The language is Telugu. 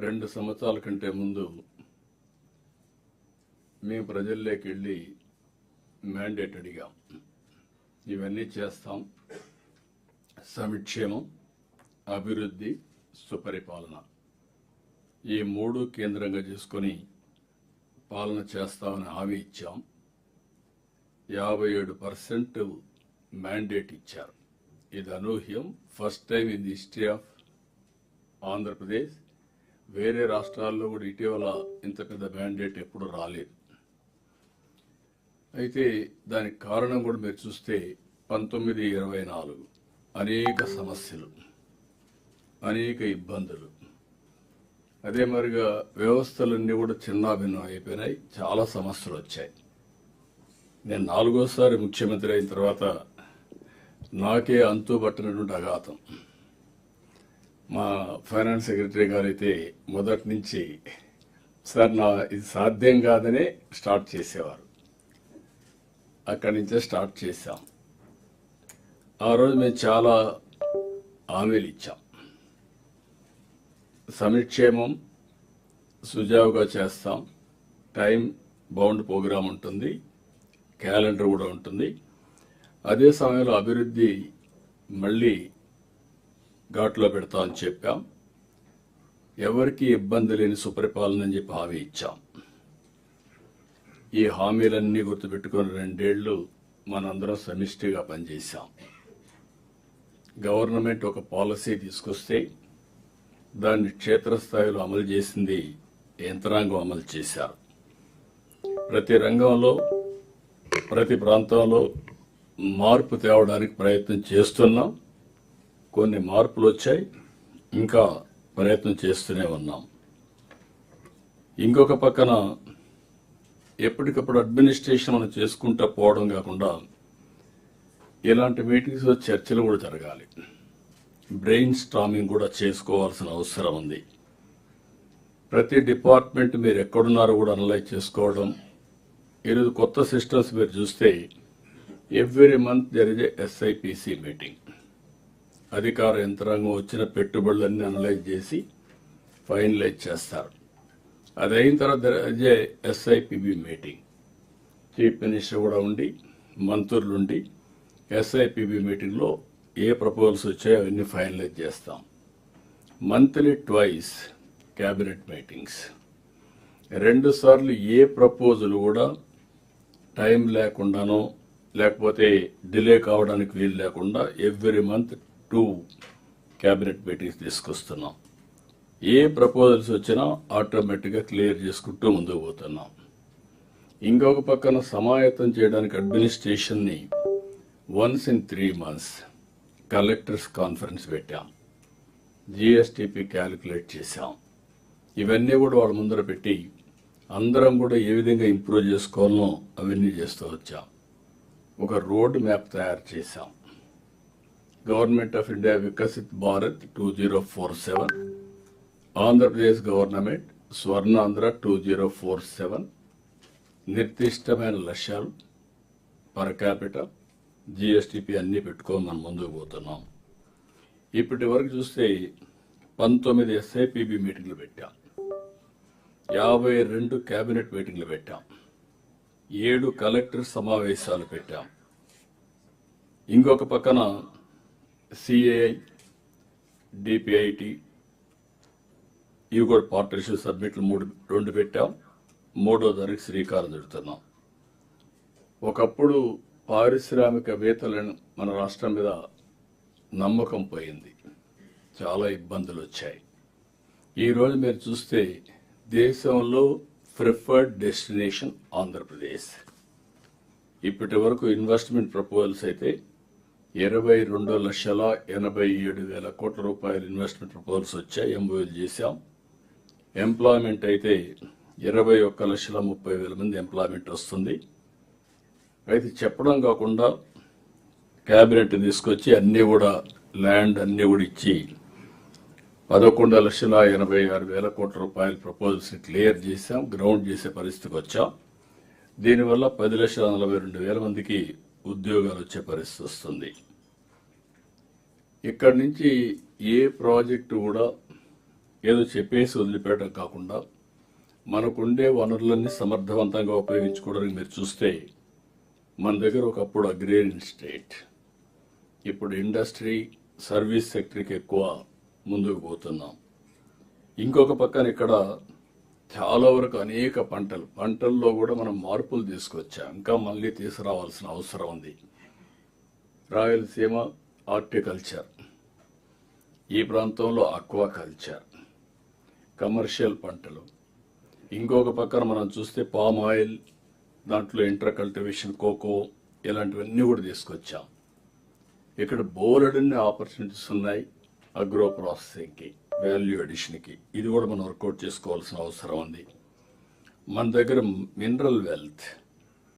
2 సంవత్సరాల కంటే ముందు మేము ప్రజల్లోకి వెళ్ళి మ్యాండేట్ అడిగాం. ఇవన్నీ చేస్తాం, సంక్షేమం, అభివృద్ధి, సుపరిపాలన, ఈ 3 కేంద్రంగా చేసుకొని పాలన చేస్తామని హామీ ఇచ్చాం. 57% మ్యాండేట్ ఇచ్చారు. ఇది అనూహ్యం. First time in the history of Andhra Pradesh. వేరే రాష్ట్రాల్లో కూడా ఇటీవల ఇంత పెద్ద మ్యాండేట్ ఎప్పుడు రాలేదు. అయితే దానికి కారణం కూడా మీరు చూస్తే 1924 అనేక సమస్యలు, అనేక ఇబ్బందులు, అదే మరిగా వ్యవస్థలన్నీ కూడా చిన్నాభిన్నం అయిపోయినాయి. చాలా సమస్యలు వచ్చాయి. నేను 4వసారి ముఖ్యమంత్రి అయిన తర్వాత నాకే అంతుబట్టినటువంటి అఘాతం. మా ఫైనాన్స్ సెక్రటరీ గారు అయితే మొదటి నుంచి సార్ ఇది సాధ్యం కాదనే స్టార్ట్ చేసేవారు. అక్కడి నుంచే స్టార్ట్ చేశాం. ఆ రోజు మేము చాలా హామీలు ఇచ్చాం. సంక్షేమం సుజావుగా చేస్తాం, టైం బౌండ్ ప్రోగ్రాం ఉంటుంది, క్యాలెండర్ కూడా ఉంటుంది. అదే సమయంలో అభివృద్ధి మళ్ళీ ఘాట్లో పెడతామని చెప్పాం. ఎవరికి ఇబ్బంది లేని సుపరిపాలన అని చెప్పి హామీ ఇచ్చాం. ఈ హామీలన్నీ గుర్తుపెట్టుకుని 2 ఏళ్లు మనందరం సమిష్టిగా పనిచేశాం. గవర్నమెంట్ ఒక పాలసీ తీసుకొస్తే దాన్ని క్షేత్రస్థాయిలో అమలు చేసింది యంత్రాంగం అమలు చేశారు. ప్రతి రంగంలో, ప్రతి ప్రాంతంలో మార్పు తేవడానికి ప్రయత్నం చేస్తున్నాం. కొన్ని మార్పులు వచ్చాయి, ఇంకా ప్రయత్నం చేస్తూనే ఉన్నాం. ఇంకొక పక్కన ఎప్పటికప్పుడు అడ్మినిస్ట్రేషన్ మనం చేసుకుంటూ పోవడం కాకుండా ఇలాంటి మీటింగ్స్లో చర్చలు కూడా జరగాలి. బ్రెయిన్ స్టార్మింగ్ కూడా చేసుకోవాల్సిన అవసరం ఉంది. ప్రతి డిపార్ట్మెంట్ మీరు ఎక్కడున్నారో కూడా అనలైజ్ చేసుకోవడం. ఈరోజు కొత్త సిస్టమ్స్ మీరు చూస్తే every month there is a SIPC meeting. అధికార యంత్రాంగం వచ్చిన పెట్టుబడులన్నీ అనలైజ్ చేసి ఫైనలైజ్ చేస్తారు. అది అయిన తర్వాత SIPB మీటింగ్. చీఫ్ మినిస్టర్ కూడా ఉండి, మంత్రులు ఉండి SIPB మీటింగ్లో ఏ ప్రపోజల్స్ వచ్చాయో అవన్నీ ఫైనలైజ్ చేస్తాం. Monthly twice cabinet meetings. 2 సార్లు ఏ ప్రపోజల్ కూడా టైం లేకుండానో లేకపోతే డిలే కావడానికి వీలు లేకుండా ఎవ్రీ మంత్ 2 క్యాబినెట్ మీటింగ్స్ తీసుకొస్తున్నాం. ఏ ప్రపోజల్స్ వచ్చినా ఆటోమేటిక్గా క్లియర్ చేసుకుంటూ ముందుకు పోతున్నాం. ఇంకొక పక్కన సమాయత్తం చేయడానికి అడ్మినిస్ట్రేషన్ని once in 3 months collectors conference పెట్టాం. GSTP క్యాలిక్యులేట్ చేశాం. ఇవన్నీ కూడా వాళ్ళ ముందర పెట్టి అందరం కూడా ఏ విధంగా ఇంప్రూవ్ చేసుకోవాలనో అవన్నీ చేస్తూ వచ్చాం. ఒక రోడ్ మ్యాప్ తయారు చేశాం. Government of India Viksit Bharat 2047, Andhra Pradesh government Swarnandhra 2047, నిర్దిష్టమైన లక్ష్యాలు, పర్ క్యాపిటల్, GSTP అన్నీ పెట్టుకొని మనం ముందుకు పోతున్నాం. ఇప్పటి వరకు చూస్తే 19 SIPB మీటింగ్లు పెట్టాం, 52 క్యాబినెట్ మీటింగ్లు పెట్టాం, 7 కలెక్టర్ సమావేశాలు పెట్టాం. ఇంకొక పక్కన CAI, DPIT ఇవి కూడా పార్ట్నర్షిప్ సబ్మిట్లు 2 పెట్టాం. 3వ తారీఖు శ్రీకారం చుడుతున్నాం. ఒకప్పుడు పారిశ్రామికవేత్తలను మన రాష్ట్రం మీద నమ్మకం పోయింది, చాలా ఇబ్బందులు వచ్చాయి. ఈరోజు మీరు చూస్తే దేశంలో ప్రిఫర్డ్ డెస్టినేషన్ ఆంధ్రప్రదేశ్. ఇప్పటి వరకు ఇన్వెస్ట్మెంట్ ప్రపోజల్స్ అయితే 22,87,000 కోట్ల రూపాయలు ఇన్వెస్ట్మెంట్ ప్రపోజల్స్ వచ్చాయి, MOUలు చేశాం. ఎంప్లాయ్మెంట్ అయితే 21,30,000 మంది ఎంప్లాయ్మెంట్ వస్తుంది. అయితే చెప్పడం కాకుండా క్యాబినెట్ తీసుకొచ్చి అన్నీ కూడా ల్యాండ్ అన్నీ కూడా ఇచ్చి 11,86,000 కోట్ల రూపాయల ప్రపోజల్స్ క్లియర్ చేశాం, గ్రౌండ్ చేసే పరిస్థితికి వచ్చాం. దీనివల్ల 10,42,000 మందికి ఉద్యోగాలు వచ్చే పరిస్థితి వస్తుంది. ఇక్కడి నుంచి ఏ ప్రాజెక్టు కూడా ఏదో చెప్పేసి వదిలిపెట్టడం కాకుండా మనకుండే వనరులన్నీ సమర్థవంతంగా ఉపయోగించుకోవడానికి మీరు చూస్తే మన దగ్గర ఒకప్పుడు అగ్రేరియన్ స్టేట్, ఇప్పుడు ఇండస్ట్రీ సర్వీస్ సెక్టర్కి ఎక్కువ ముందుకు పోతున్నాం. ఇంకొక పక్కన ఇక్కడ చాలా వరకు అనేక పంటల్లో కూడా మనం మార్పులు తీసుకొచ్చాం. ఇంకా మళ్ళీ తీసుకురావాల్సిన అవసరం ఉంది. రాయలసీమ హార్టికల్చర్, ఈ ప్రాంతంలో ఆక్వాకల్చర్, కమర్షియల్ పంటలు. ఇంకొక పక్కన మనం చూస్తే పామ్ ఆయిల్, దాంట్లో ఇంటర్ కల్టివేషన్, కోకో, ఇలాంటివన్నీ కూడా తీసుకొచ్చాం. ఇక్కడ బోలెడన్ని ఆపర్చునిటీస్ ఉన్నాయి అగ్రో ప్రాసెసింగ్కి, వాల్యూ అడిషన్కి. ఇది కూడా మనం వర్కౌట్ చేసుకోవాల్సిన అవసరం ఉంది. మన దగ్గర మినరల్ వెల్త్,